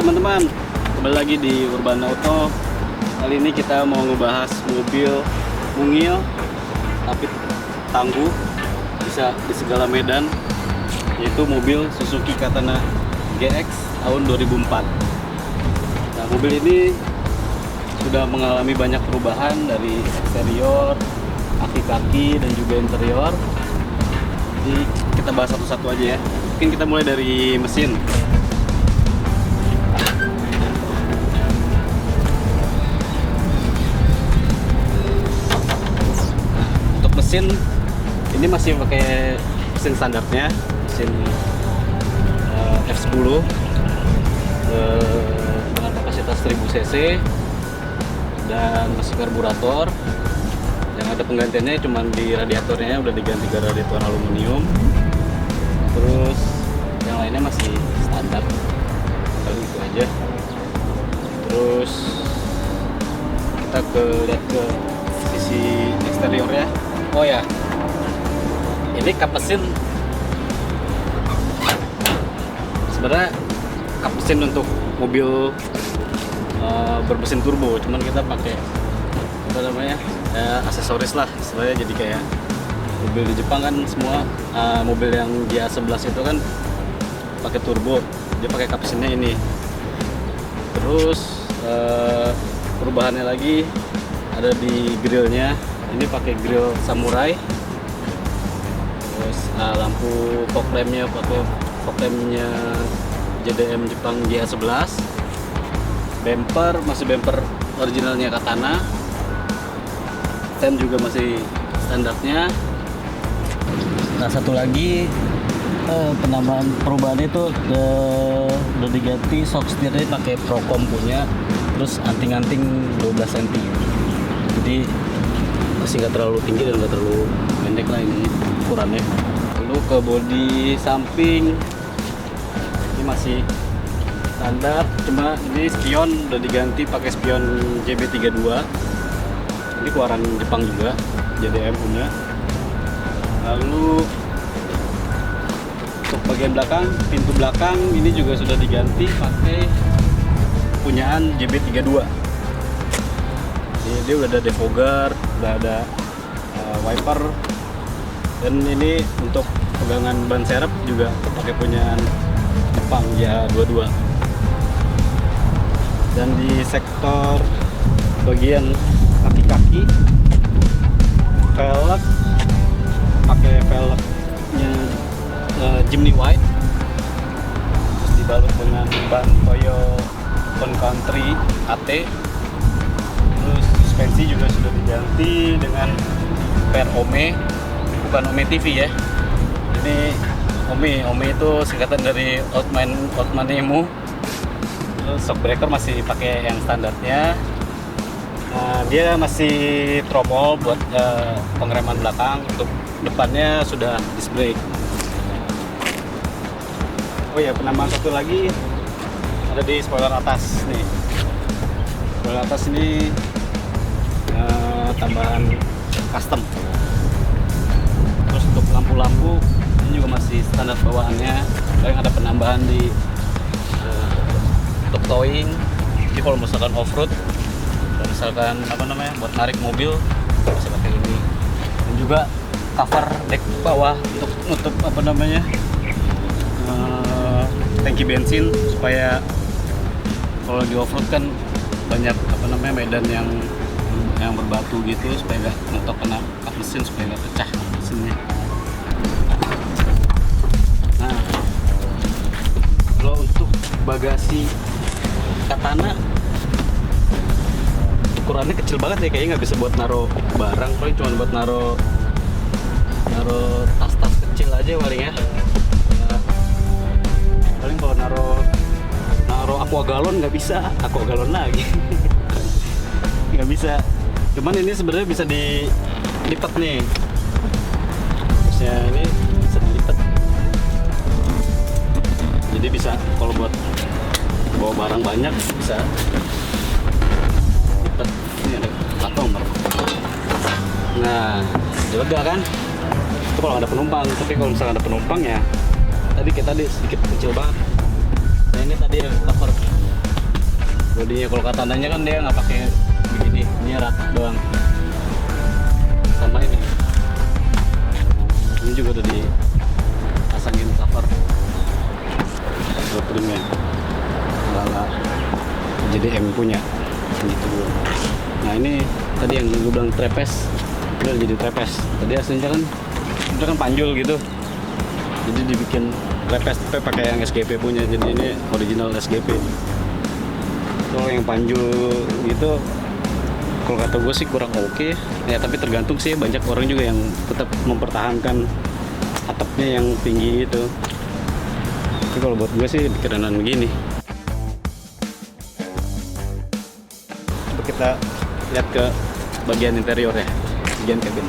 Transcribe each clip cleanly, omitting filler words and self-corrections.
teman-teman, kembali lagi di Urban Auto. Kali ini kita mau ngebahas mobil mungil tapi tangguh, bisa di segala medan, yaitu mobil Suzuki Katana GX tahun 2004. Nah, mobil ini sudah mengalami banyak perubahan dari eksterior, kaki-kaki, dan juga interior. Jadi kita bahas satu-satu aja ya. Mungkin kita mulai dari mesin. Untuk mesin ini masih pakai mesin standarnya, mesin F10 dengan kapasitas 1000 cc dan masih karburator. Yang ada penggantiannya cuma di radiatornya, udah diganti ke radiator aluminium. Terus yang lainnya masih standar, paling itu aja. Terus kita lihat ke sisi eksteriornya. Oh ya, ini kap mesin sebenarnya kap mesin untuk mobil bermesin turbo, cuman kita pakai apa namanya aksesoris lah istilahnya. Jadi kayak mobil di Jepang kan semua mobil yang dia 11 itu kan pakai turbo, dia pakai kap mesinnya ini. Terus perubahannya lagi ada di grillnya, ini pakai grill samurai. Terus lampu fog lamp-nya pakai fog lamp-nya JDM Jepang GA11. Bumper masih bumper originalnya Katana. Tem juga masih standarnya. Nah, satu lagi penambahan perubahan itu udah diganti shock setirnya pakai Procom punya, terus anting-anting 12 cm. Jadi masih nggak terlalu tinggi dan nggak terlalu pendek lah ini ukurannya. Lalu ke bodi samping ini masih standar, cuma ini spion udah diganti pakai spion JB32. Ini keluaran Jepang juga, JDM punya. Lalu untuk bagian belakang, pintu belakang ini juga sudah diganti pakai punyaan JB32. Jadi dia udah ada defogger, udah ada wiper, dan ini untuk pegangan ban serep juga pakai punyaan Jepang ya 22. Dan di sektor bagian kaki-kaki, velg pakai velgnya Jimny White, terus dibalut dengan ban Toyo Fun Country AT. Terus suspensi juga sudah diganti dengan per Ome, bukan Ome TV ya. Ini Ome itu singkatan dari Outman Emu. Terus shock breaker masih pakai yang standarnya. Nah, dia masih tromol buat pengereman belakang. Untuk depannya sudah disc brake. Oh ya, penambahan satu lagi ada di spoiler atas nih. Spoiler atas ini tambahan custom. Terus untuk lampu-lampu ini juga masih standar bawaannya. Paling ada penambahan di untuk towing. Jadi kalau misalkan off-road, misalkan apa namanya buat narik mobil, bisa pakai ini. Dan juga cover deck bawah untuk nutup apa namanya tangki bensin, supaya kalau lagi off-road kan banyak apa namanya medan yang berbatu gitu, supaya nggak nutup kena kap mesin, supaya nggak pecah mesinnya. Nah, kalau untuk bagasi Katana ukurannya kecil banget ya, kayaknya nggak bisa buat naro barang, paling cuma buat naro tas-tas kecil aja paling ya. Paling kalau naro aqua galon nggak bisa, aqua galon lagi nggak bisa. Cuman ini sebenarnya bisa dilipat nih, terusnya ini bisa dilipat, jadi bisa kalau buat bawa barang banyak bisa lipat. Ini ada plat nomor. Nah, lega kan itu kalau ada penumpang. Tapi kalau misalnya ada penumpang ya tadi kita sedikit kecil banget. Nah, ini tadi cover bodinya. Kalau katananya kan dia nggak pakai begini, ini rata doang. Sama ini juga udah dipasangin cover door trimnya ala JDM punya gitu. Nah ini tadi yang gue bilang trapeze, udah jadi trapeze. Tadi aslinya kan itu kan panjul gitu, jadi dibikin trapeze tapi pakai yang SGP punya, jadi ini original SGP. Kalau yang panjul gitu kalau kata gue sih kurang oke ya, tapi tergantung sih, banyak orang juga yang tetap mempertahankan atapnya yang tinggi gitu. Tapi kalau buat gue sih kerenan begini. Coba kita lihat ke bagian interior ya, bagian cabin.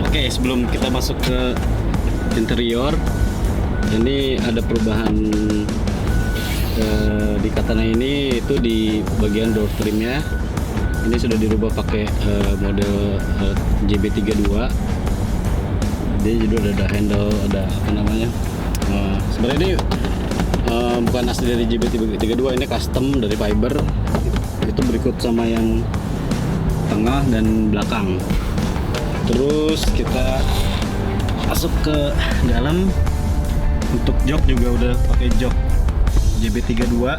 Oke, sebelum kita masuk ke interior, ini ada perubahan di Katana ini. Itu di bagian door trimnya ini sudah dirubah pakai model JB32. Dia juga udah ada handle, ada apa namanya, sebenarnya ini bukan asli dari JB32, ini custom dari fiber. Itu berikut sama yang tengah dan belakang. Terus kita masuk ke dalam. Untuk jok juga udah pakai jok JB32.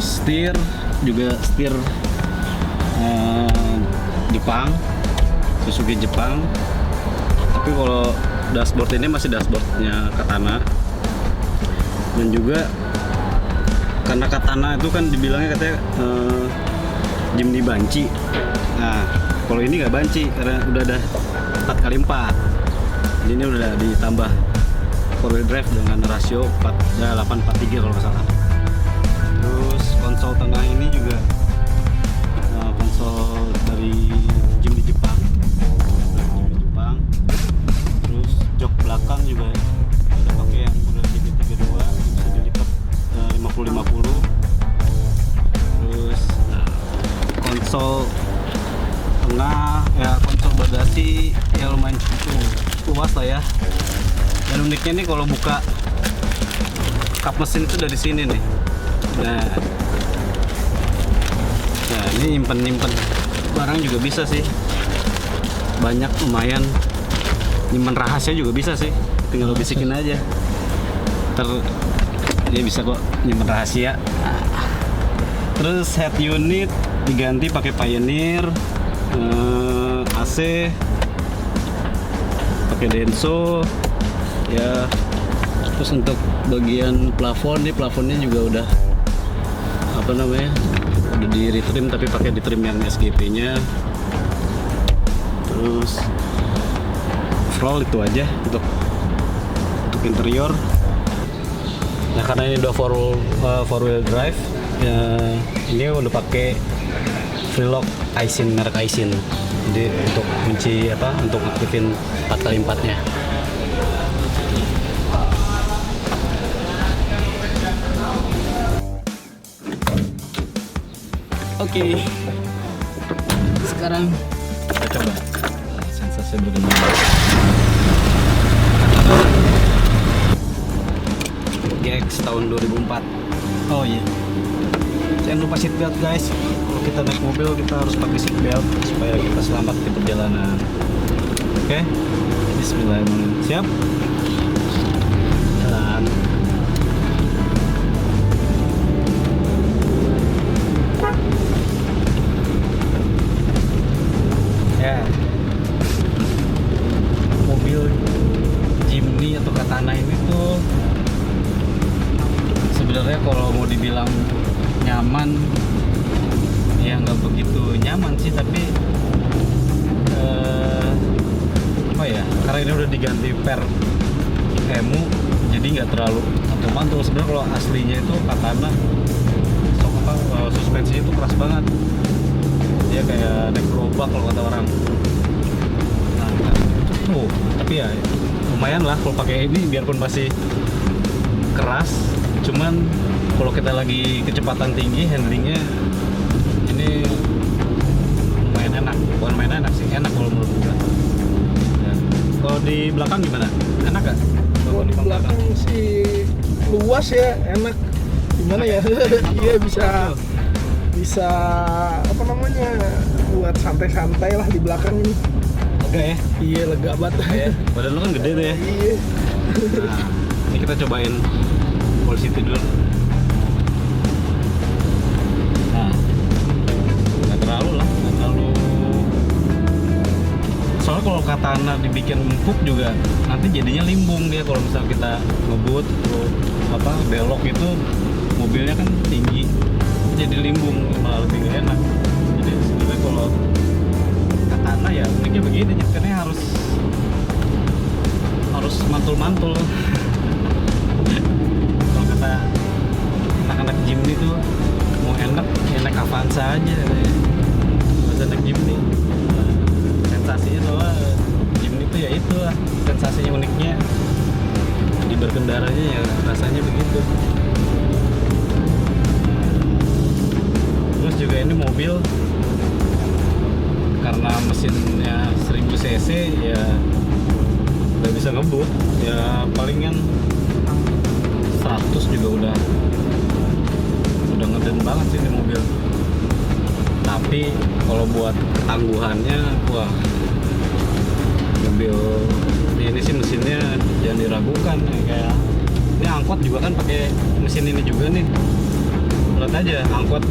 Setir juga setir Jepang, Suzuki Jepang. Tapi kalau dashboard ini masih dashboardnya Katana. Dan juga karena Katana itu kan dibilangnya katanya Jimny banci. Nah kalau ini nggak banci karena udah ada 4x4. Jadi ini udah ditambah 4-wheel drive dengan rasio 8:3 kalau nggak salah. Terus konsol tengah ini juga konsol dari Jimny Jepang. Terus jok belakang juga udah pakai yang model JB32, bisa dilipat 50-50. Terus konsol tengah ya, konsol bagasi ya lumayan cukup luas lah ya. Dan uniknya nih kalau buka kap mesin itu dari sini nih. Nah ini nyimpen barang juga bisa sih, banyak, lumayan. Nyimpen rahasia juga bisa sih, tinggal lo bisikin aja, dia bisa kok nyimpen rahasia. Terus head unit diganti pakai Pioneer, AC pakai Denso ya. Terus untuk bagian plafon, nih plafonnya juga udah apa namanya, udah di retrim tapi pakai di trim yang SGP nya. Terus overall itu aja untuk interior. Nah karena ini udah four wheel drive ya, ini udah pakai Freelock Aisin, merek Aisin. Jadi untuk kunci apa, untuk aktifin 4x4 nya. Oke, sekarang kita coba sensasi berkendara. GX tahun 2004. Oh iya, jangan lupa seat belt guys. Kalau kita naik mobil kita harus pakai seat belt supaya kita selamat di perjalanan. Oke, bismillahirrahmanirrahim. Siap? Dan ya, mobil Jimny atau Katana ini tuh sebenarnya kalau mau dibilang nyaman ya nggak begitu nyaman sih, tapi apa ya, karena ini udah diganti per EMU jadi nggak terlalu mantul. Sebenarnya kalau aslinya itu Katana suspensinya itu keras banget, dia kayak naik gerobak kalau kata orang. Nah, tapi ya lumayan lah kalau pakai ini, biarpun masih keras, cuman kalau kita lagi kecepatan tinggi handlingnya ini lumayan enak. Bukan main enak sih, enak kalau menurut gue. Kalau di belakang gimana? Enak gak? Kalau di belakang sih luas luas ya, enak. Gimana ya? Iya bisa apa namanya, buat santai-santai lah di belakang ini. Lega ya? Iya, lega banget. Ya. Badan lu kan gede tuh ya. Iya. Nah, ini kita cobain Polesiti dulu. Nah, nggak terlalu lah, nggak terlalu. Soalnya kalau Katana dibikin empuk juga nanti jadinya limbung dia kalau misal kita ngebut apa belok itu mobilnya kan tinggi jadi limbung malah lebih gak enak. Jadi sebenarnya kalau Katana ya uniknya begini nyetirnya harus mantul-mantul. Kalau kata anak-anak Jimny tuh mau enak ya naik Avanza aja, nggak usah naik Jimny. Sensasinya soalnya Jimny itu ya itu lah sensasinya uniknya di berkendaranya ya rasanya begitu. Terus juga ini mobil karena mesinnya 1000 cc ya udah bisa ngebut ya palingan 100 juga udah ngeden banget sih ini mobil. Tapi kalau buat ketangguhannya wah mobil ini sih mesinnya jangan diragukan ya, kayak ini angkot juga kan pakai mesin ini juga nih. Lihat aja angkot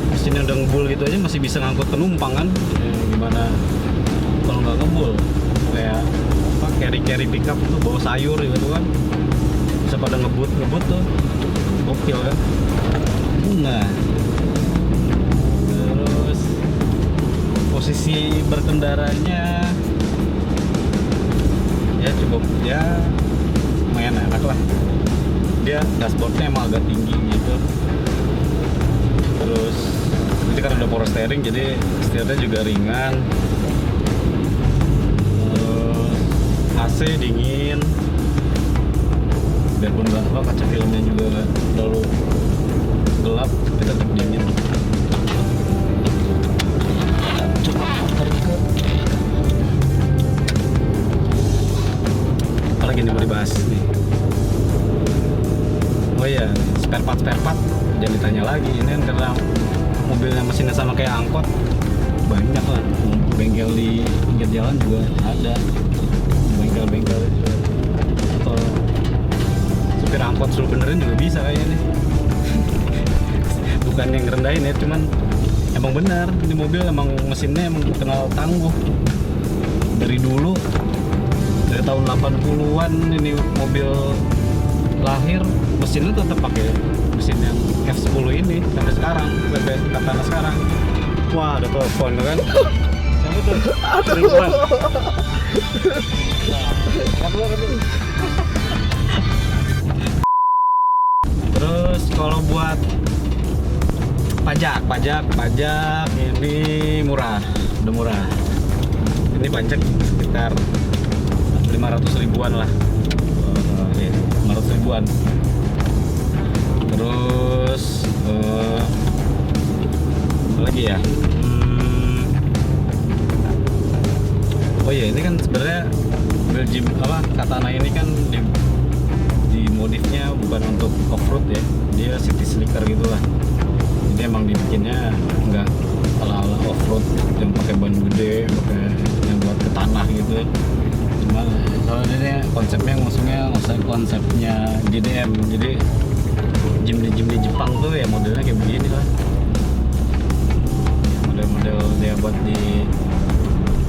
mesinnya udah ngebul gitu aja masih bisa ngangkut penumpang kan ya, gimana kalau nggak ngebul kayak apa carry pickup tuh bawa sayur gitu kan bisa pada ngebut tuh gokil kan. Nah terus posisi berkendaranya ya cukup ya lumayan enak lah, dia dashboardnya emang agak tinggi gitu. Terus ini kan ada power steering jadi setirnya juga ringan. Terus AC dingin biarpun kaca filmnya juga nggak terlalu gelap tapi tetap dingin. Coba apalagi nih mau dibahas nih. Oh iya, spare part jangan ditanya lagi. Ini kan karena mobilnya mesinnya sama kayak angkot, banyak lah. Bengkel di pinggir jalan juga ada, bengkel juga. Atau supir angkot suruh benerin juga bisa kayaknya nih. Bukan yang ngerendahin ya, cuman emang benar ini mobil emang mesinnya emang kenal tangguh. Dari dulu, dari tahun 80-an ini mobil lahir mesinnya tetap pakai mesin yang F10 ini sampai sekarang, sampai Katana sekarang. Wah, ada telepon kan? Siapa tuh? Telepon. Terus kalau buat pajak ini murah, udah murah. Ini pajak sekitar 500 ribuan lah. 500 ribuan. Terus apa lagi ya? Oh iya, ini kan sebenarnya Belgium apa Katana ini kan di modifnya bukan untuk off-road ya. Dia city slicker gitulah. Jadi emang dibikinnya enggak ala-ala off-road yang pakai ban gede, pakai yang buat ke tanah gitu. Cuma soalnya ini konsepnya konsepnya JDM. Jadi Jimny Jepang tuh ya modelnya kayak begini lah. Model dia buat di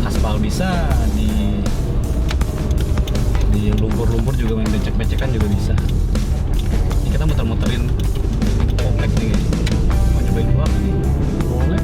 aspal bisa, di lumpur juga main becek-becekan juga bisa. Ini kita muter-muterin komplek nih guys. Mau cobain gua apa nih? Boleh.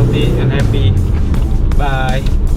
healthy and happy. Bye.